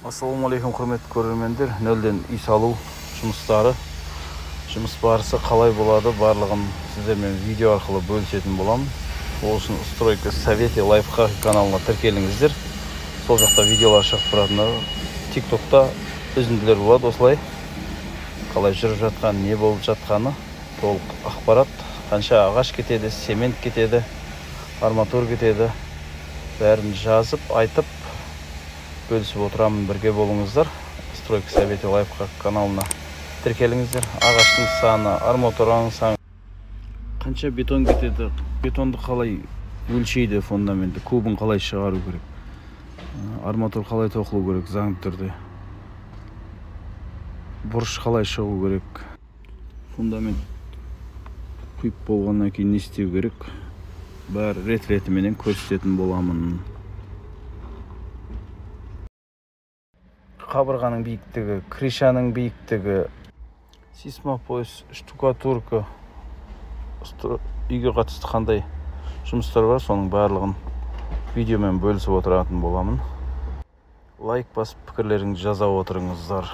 Ассалаумағалейкум, құрметті көрермендер. Нөлден үй салу жұмыстары, жұмыс барысы қалай болады, барлығын сіздермен видео арқылы бөлісетін боламын. Ол үшін стройка совете лайфхак каналына тіркеліңіздер. Сол жақта видеолар шығып тұратыны, тиктокта үзінділер болады. Осылай қалай жүріп жатқан, не болып жатқаны толық ақпарат, қанша ағаш кетеді, цемент кетеді, арматур кетеді, бәрін жазып, айтып бөлісіп отырамын. Бірге болыңыздар. Стройка совете лайфхак каналына тіркеліңіздер. Ағаштың саны, арматураның саны, қанша бетон кетеді, бетонды қалай өлшейді, фундаменті, кубын қалай шығару керек, арматур қалай тоқылу керек, заңды түрде, бұрыш қалай шығу керек, фундамент құйып болғаннан кейін не істеу керек, бәрі рет-ретіменен көрсететін боламын. Қабырғаның биіктігі, кришаның биіктігі, сейсмопояс, штукатурка, үйге қатысты қандай жұмыстар бар, соның барлығын видеомен бөлісіп отыратын боламын. Лайк басып, пікірлеріңізді жаза отырыңыздар.